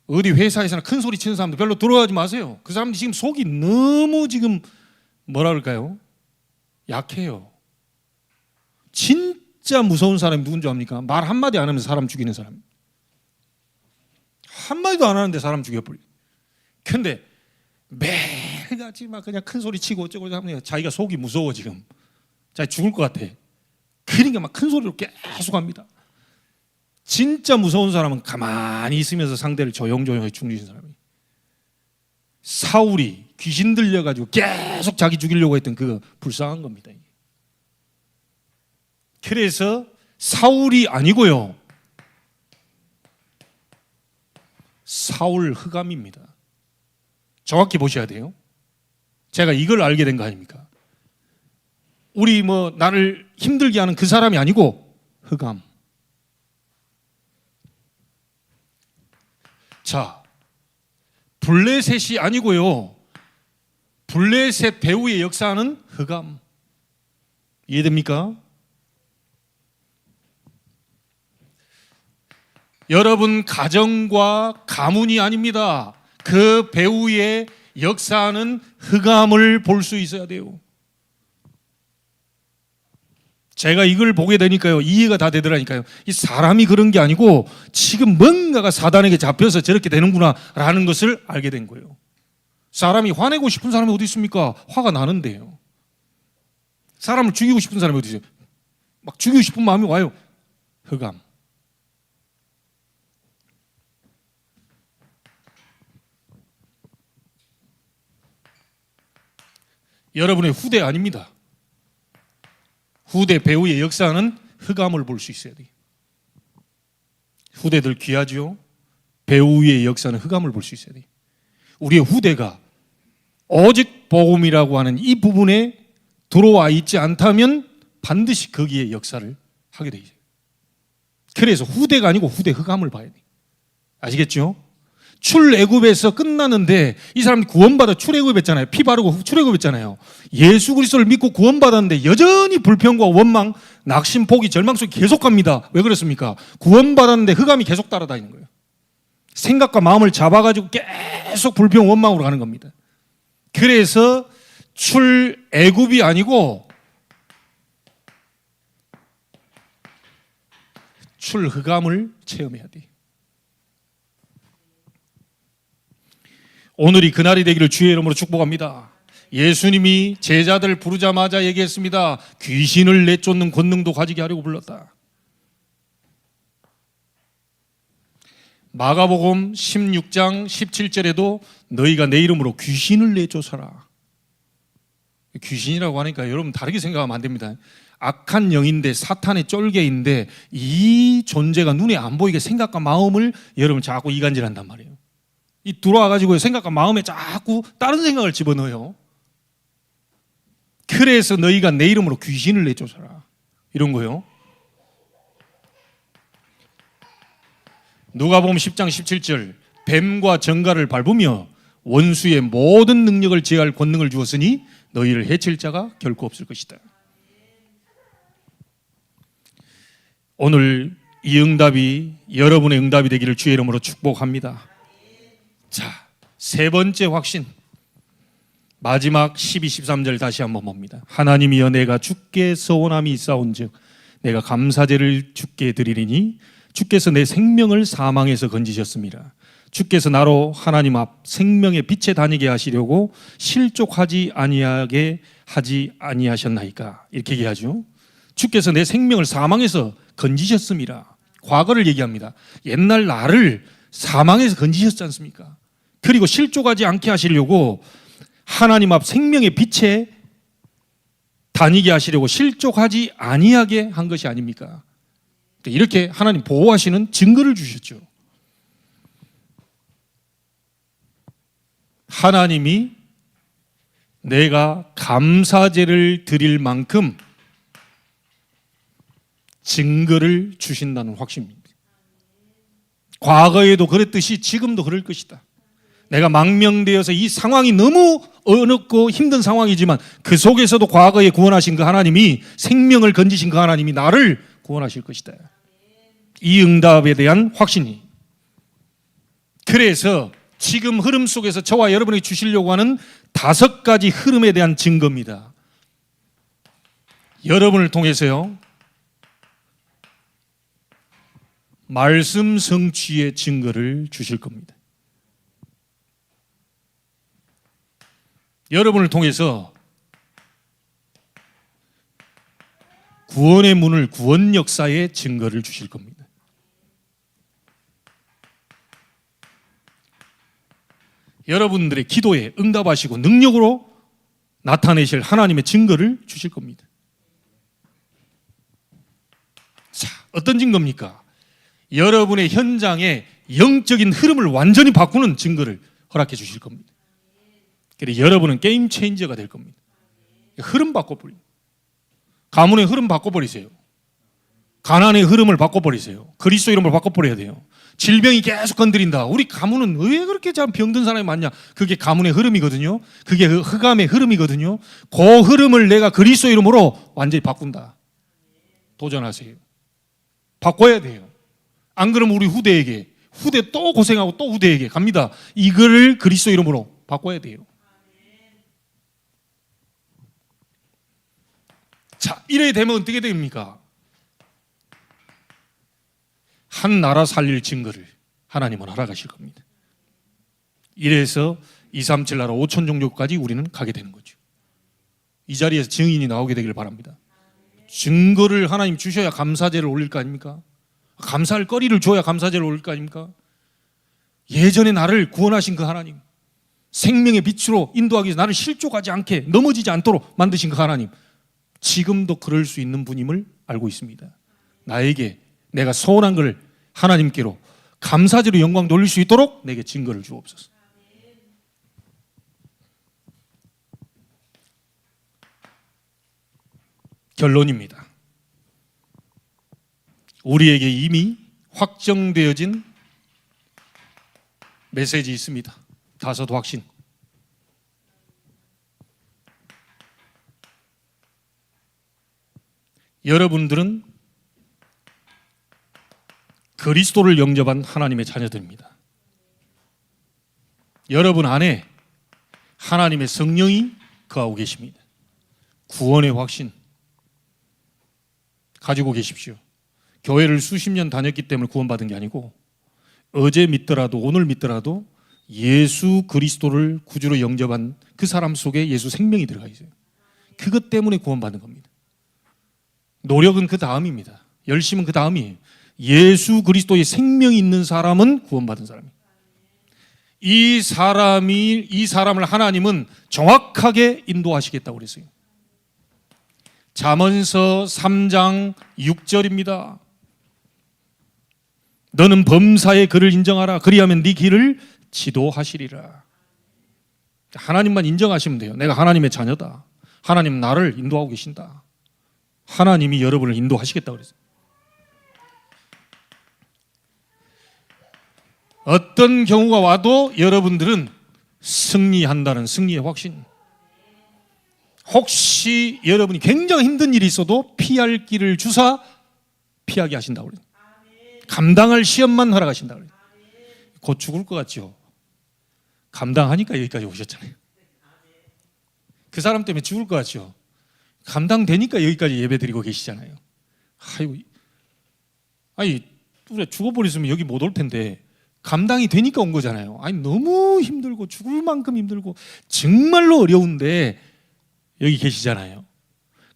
어디 회사에서나 큰 소리 치는 사람들 별로 들어가지 마세요. 그 사람들 지금 속이 너무 지금 뭐라 그럴까요? 약해요. 진짜 무서운 사람이 누군지 압니까? 말 한마디 안 하면서 사람 죽이는 사람. 한마디도 안 하는데 사람 죽여버려. 근데 매일같이 막 그냥 큰 소리 치고 어쩌고 하면 자기가 속이 무서워 지금. 자기 죽을 것 같아. 그러니까 막 큰 소리로 계속 합니다. 진짜 무서운 사람은 가만히 있으면서 상대를 조용조용히 죽이는 사람이에요. 사울이 귀신 들려가지고 계속 자기 죽이려고 했던 그 불쌍한 겁니다. 그래서 사울이 아니고요, 사울 흑암입니다. 정확히 보셔야 돼요. 제가 이걸 알게 된 거 아닙니까? 우리 나를 힘들게 하는 그 사람이 아니고 흑암. 자, 블레셋이 아니고요, 블레셋 배후의 역사는 흑암. 이해됩니까? 여러분 가정과 가문이 아닙니다. 그 배후의 역사는 흑암을 볼 수 있어야 돼요. 제가 이걸 보게 되니까요, 이해가 다 되더라니까요. 이 사람이 그런 게 아니고 지금 뭔가가 사단에게 잡혀서 저렇게 되는구나 라는 것을 알게 된 거예요. 사람이 화내고 싶은 사람이 어디 있습니까? 화가 나는데요. 사람을 죽이고 싶은 사람이 어디 있어요? 막 죽이고 싶은 마음이 와요. 흑암. 여러분의 후대 아닙니다. 후대 배우의 역사는 흑암을 볼 수 있어야 돼요. 후대들 귀하죠? 배우의 역사는 흑암을 볼 수 있어야 돼요. 우리의 후대가 오직 복음이라고 하는 이 부분에 들어와 있지 않다면 반드시 거기에 역사를 하게 되죠. 그래서 후대가 아니고 후대 흑암을 봐야 돼요. 아시겠죠? 출애굽에서 끝나는데 이 사람이 구원받아 출애굽했잖아요. 피 바르고 출애굽했잖아요. 예수 그리스도를 믿고 구원받았는데 여전히 불평과 원망, 낙심, 포기, 절망 속에 계속 갑니다. 왜 그렇습니까? 구원받았는데 흑암이 계속 따라다니는 거예요. 생각과 마음을 잡아가지고 계속 불평, 원망으로 가는 겁니다. 그래서 출애굽이 아니고 출흑암을 체험해야 돼요. 오늘이 그날이 되기를 주의 이름으로 축복합니다. 예수님이 제자들을 부르자마자 얘기했습니다. 귀신을 내쫓는 권능도 가지게 하려고 불렀다. 마가복음 16장 17절에도 너희가 내 이름으로 귀신을 내쫓아라. 귀신이라고 하니까 여러분 다르게 생각하면 안 됩니다. 악한 영인데 사탄의 쫄개인데 이 존재가 눈에 안 보이게 생각과 마음을 여러분 자꾸 이간질한단 말이에요. 이 들어와가지고 생각과 마음에 자꾸 다른 생각을 집어넣어요. 그래서 너희가 내 이름으로 귀신을 내쫓아라. 이런 거요. 누가복음 10장 17절 뱀과 정갈을 밟으며 원수의 모든 능력을 제할 권능을 주었으니 너희를 해칠 자가 결코 없을 것이다. 오늘 이 응답이 여러분의 응답이 되기를 주의 이름으로 축복합니다. 자, 세 번째 확신, 마지막 12, 13절 다시 한번 봅니다. 하나님이여 내가 주께 서원함이 있사온즉 내가 감사제를 주께 드리리니 주께서 내 생명을 사망에서 건지셨습니다. 주께서 나로 하나님 앞 생명의 빛에 다니게 하시려고 실족하지 아니하게 하지 아니하셨나이까. 이렇게 얘기하죠. 주께서 내 생명을 사망에서 건지셨습니다. 과거를 얘기합니다. 옛날 나를 사망에서 건지셨지 않습니까? 그리고 실족하지 않게 하시려고 하나님 앞 생명의 빛에 다니게 하시려고 실족하지 아니하게 한 것이 아닙니까? 이렇게 하나님 보호하시는 증거를 주셨죠. 하나님이 내가 감사제를 드릴 만큼 증거를 주신다는 확신입니다. 과거에도 그랬듯이 지금도 그럴 것이다. 내가 망명되어서 이 상황이 너무 어렵고 힘든 상황이지만 그 속에서도 과거에 구원하신 그 하나님이, 생명을 건지신 그 하나님이 나를 구원하실 것이다. 이 응답에 대한 확신이. 그래서 지금 흐름 속에서 저와 여러분에게 주시려고 하는 5가지 흐름에 대한 증거입니다. 여러분을 통해서요, 말씀 성취의 증거를 주실 겁니다. 여러분을 통해서 구원의 문을, 구원 역사의 증거를 주실 겁니다. 여러분들의 기도에 응답하시고 능력으로 나타내실 하나님의 증거를 주실 겁니다. 자, 어떤 증거입니까? 여러분의 현장의 영적인 흐름을 완전히 바꾸는 증거를 허락해 주실 겁니다. 그래서 여러분은 게임 체인저가 될 겁니다. 흐름 바꿔버리세요. 가문의 흐름 바꿔버리세요. 가난의 흐름을 바꿔버리세요. 그리스도 이름을 바꿔버려야 돼요. 질병이 계속 건드린다. 우리 가문은 왜 그렇게 참 병든 사람이 많냐? 그게 가문의 흐름이거든요. 그게 흑암의 흐름이거든요. 그 흐름을 내가 그리스도 이름으로 완전히 바꾼다. 도전하세요. 바꿔야 돼요. 안 그러면 우리 후대 또 고생하고 또 후대에게 갑니다. 이거를 그리스도 이름으로 바꿔야 돼요. 자, 이래 되면 어떻게 됩니까? 한 나라 살릴 증거를 하나님은 허락하실 겁니다. 이래서 237 나라 5천 종족까지 우리는 가게 되는 거죠. 이 자리에서 증인이 나오게 되길 바랍니다. 증거를 하나님 주셔야 감사제를 올릴 거 아닙니까? 감사할 거리를 줘야 감사제를 올릴 거 아닙니까? 예전에 나를 구원하신 그 하나님, 생명의 빛으로 인도하기 위해서 나를 실족하지 않게, 넘어지지 않도록 만드신 그 하나님, 지금도 그럴 수 있는 분임을 알고 있습니다. 나에게 내가 소원한 걸 하나님께로 감사제로 영광 돌릴 수 있도록 내게 증거를 주옵소서. 결론입니다. 우리에게 이미 확정되어진 메시지 있습니다. 5 확신. 여러분들은 그리스도를 영접한 하나님의 자녀들입니다. 여러분 안에 하나님의 성령이 거하고 계십니다. 구원의 확신 가지고 계십시오. 교회를 수십 년 다녔기 때문에 구원받은 게 아니고, 어제 믿더라도 오늘 믿더라도 예수 그리스도를 구주로 영접한 그 사람 속에 예수 생명이 들어가 있어요. 그것 때문에 구원받는 겁니다. 노력은 그 다음입니다. 열심은 그 다음이에요. 예수 그리스도의 생명이 있는 사람은 구원받은 사람이에요. 이 사람을 하나님은 정확하게 인도하시겠다고 그랬어요. 잠언서 3장 6절입니다. 너는 범사의 그를 인정하라. 그리하면 네 길을 지도하시리라. 하나님만 인정하시면 돼요. 내가 하나님의 자녀다. 하나님 나를 인도하고 계신다. 하나님이 여러분을 인도하시겠다고 그랬어요. 어떤 경우가 와도 여러분들은 승리한다는 승리의 확신. 혹시 여러분이 굉장히 힘든 일이 있어도 피할 길을 주사 피하게 하신다고 그래요. 감당할 시험만 허락하신다고 그래요. 곧 죽을 것 같죠? 감당하니까 여기까지 오셨잖아요. 그 사람 때문에 죽을 것 같죠? 감당되니까 여기까지 예배드리고 계시잖아요. 아니 우리가 죽어버렸으면 여기 못 올 텐데 감당이 되니까 온 거잖아요. 아니 너무 힘들고 죽을 만큼 힘들고 정말로 어려운데 여기 계시잖아요.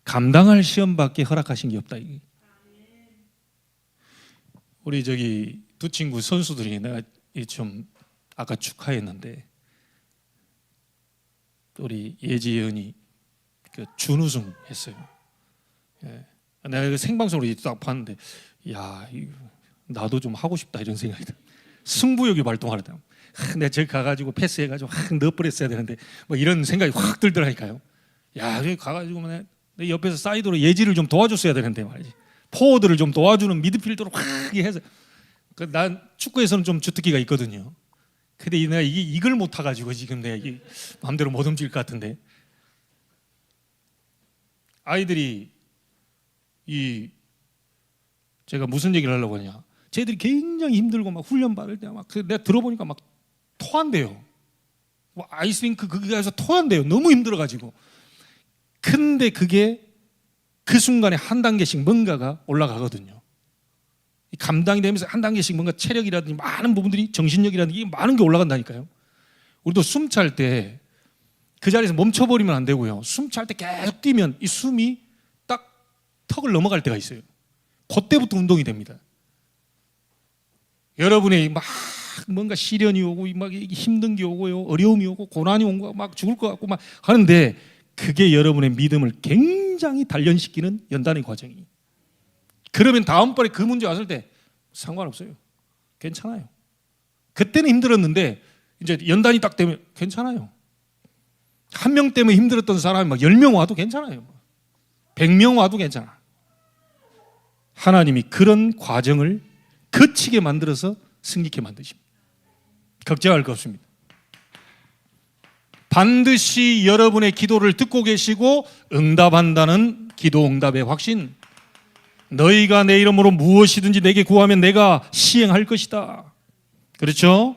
감당할 시험밖에 허락하신 게 없다. 우리 저기 두 친구 선수들이 내가 좀 아까 축하했는데, 우리 예지연이 그 준우승 했어요. 예. 내가 그 생방송으로 딱 봤는데, 야, 나도 좀 하고 싶다 이런 생각이 들어요. 승부욕이 발동하더라고요. 내가 저기 가가지고 패스해가지고 넣어버렸어야 되는데 뭐 이런 생각이 확 들더라니까요. 야, 저기 가가지고 내 옆에서 사이드로 예지를 좀 도와줬어야 되는데 말이지. 포워드를 좀 도와주는 미드필더로 확 해서. 난 축구에서는 좀 주특기가 있거든요. 근데 내가 이걸 못 타가지고 지금 내가 이게 마음대로 못 움직일 것 같은데, 아이들이 제가 무슨 얘기를 하려고 하냐, 쟤들이 굉장히 힘들고 막 훈련 받을 때 막 내가 들어보니까 막 토한대요. 아이스링크 거기 가서 토한대요. 너무 힘들어가지고. 근데 그게 그 순간에 한 단계씩 뭔가가 올라가거든요. 감당이 되면서 한 단계씩 뭔가 체력이라든지 많은 부분들이, 정신력이라든지 많은 게 올라간다니까요. 우리도 숨 찰 때 그 자리에서 멈춰버리면 안 되고요. 숨 찰 때 계속 뛰면 이 숨이 딱 턱을 넘어갈 때가 있어요. 그때부터 운동이 됩니다. 여러분의 막 뭔가 시련이 오고 막 힘든 게 오고요, 어려움이 오고 고난이 온 거 막 죽을 것 같고 막 하는데, 그게 여러분의 믿음을 굉장히 단련시키는 연단의 과정이. 그러면 다음번에 그 문제 왔을 때 상관없어요. 괜찮아요. 그때는 힘들었는데 이제 연단이 딱 되면 괜찮아요. 한 명 때문에 힘들었던 사람이 막 10명 와도 괜찮아요. 100명 와도 괜찮아. 하나님이 그런 과정을 거치게 만들어서 승리케 만드십니다. 걱정할 거 없습니다. 반드시 여러분의 기도를 듣고 계시고 응답한다는 기도 응답의 확신. 너희가 내 이름으로 무엇이든지 내게 구하면 내가 시행할 것이다. 그렇죠?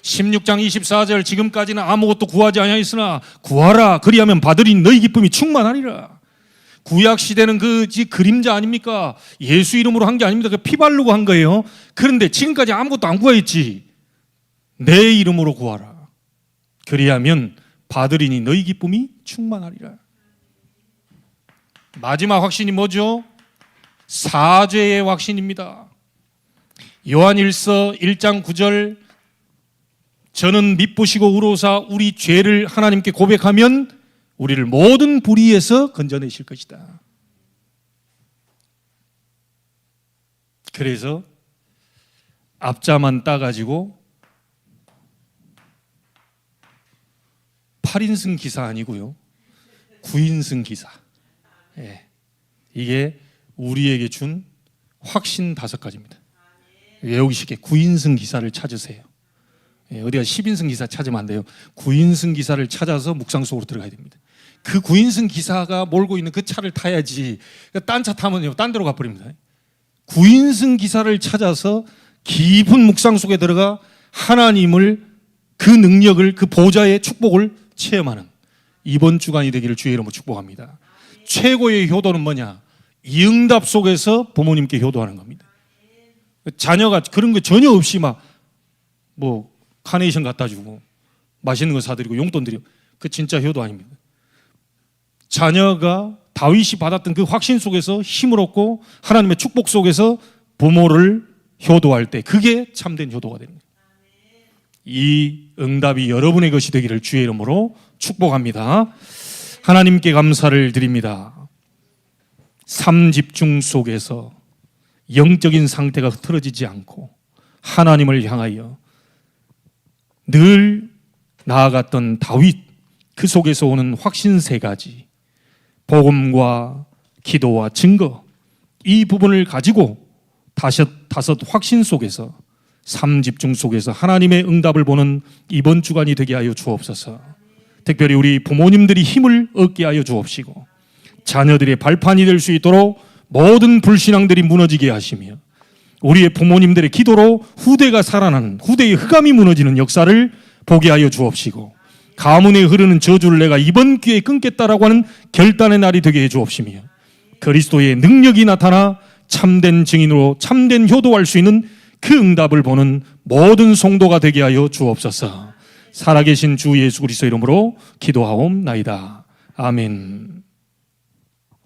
16장 24절, 지금까지는 아무것도 구하지 아니하였으나 구하라 그리하면 받으리니 너희 기쁨이 충만하리라. 구약 시대는 그 그림자 아닙니까? 예수 이름으로 한 게 아닙니다. 그 피 바르고 한 거예요. 그런데 지금까지 아무것도 안 구하였지. 내 이름으로 구하라 그리하면 받으리니 너희 기쁨이 충만하리라. 마지막 확신이 뭐죠? 사죄의 확신입니다. 요한일서 1장 9절, 저는 미쁘시고 의로우사 우리 죄를 하나님께 고백하면 우리를 모든 불의에서 건져내실 것이다. 그래서 앞자만 따가지고 8인승 기사 아니고요, 9인승 기사. 이게 우리에게 준 확신 5가지입니다. 외우기 쉽게 9인승 기사를 찾으세요. 어디가 10인승 기사 찾으면 안 돼요. 9인승 기사를 찾아서 묵상 속으로 들어가야 됩니다. 그 9인승 기사가 몰고 있는 그 차를 타야지. 딴 차 타면요, 딴 데로 가버립니다. 9인승 기사를 찾아서 깊은 묵상 속에 들어가 하나님을, 그 능력을, 그 보좌의 축복을 체험하는 이번 주간이 되기를 주의 이름으로 축복합니다. 최고의 효도는 뭐냐? 이 응답 속에서 부모님께 효도하는 겁니다. 자녀가 그런 거 전혀 없이 뭐 카네이션 갖다 주고 맛있는 거 사드리고 용돈 드리고, 그 진짜 효도 아닙니다. 자녀가 다윗이 받았던 그 확신 속에서 힘을 얻고 하나님의 축복 속에서 부모를 효도할 때, 그게 참된 효도가 됩니다. 이 응답이 여러분의 것이 되기를 주의 이름으로 축복합니다. 하나님께 감사를 드립니다. 삶 집중 속에서 영적인 상태가 흐트러지지 않고 하나님을 향하여 늘 나아갔던 다윗, 그 속에서 오는 확신 3가지, 복음과 기도와 증거, 이 부분을 가지고 다섯 확신 속에서, 삶 집중 속에서 하나님의 응답을 보는 이번 주간이 되게 하여 주옵소서. 특별히 우리 부모님들이 힘을 얻게 하여 주옵시고 자녀들의 발판이 될 수 있도록 모든 불신앙들이 무너지게 하시며 우리의 부모님들의 기도로 후대가 살아나는, 후대의 흑암이 무너지는 역사를 보게 하여 주옵시고 가문에 흐르는 저주를 내가 이번 기회에 끊겠다라고 하는 결단의 날이 되게 해 주옵시며 그리스도의 능력이 나타나 참된 증인으로 참된 효도할 수 있는 그 응답을 보는 모든 성도가 되게 하여 주옵소서. 살아계신 주 예수 그리스도 이름으로 기도하옵나이다. 아멘.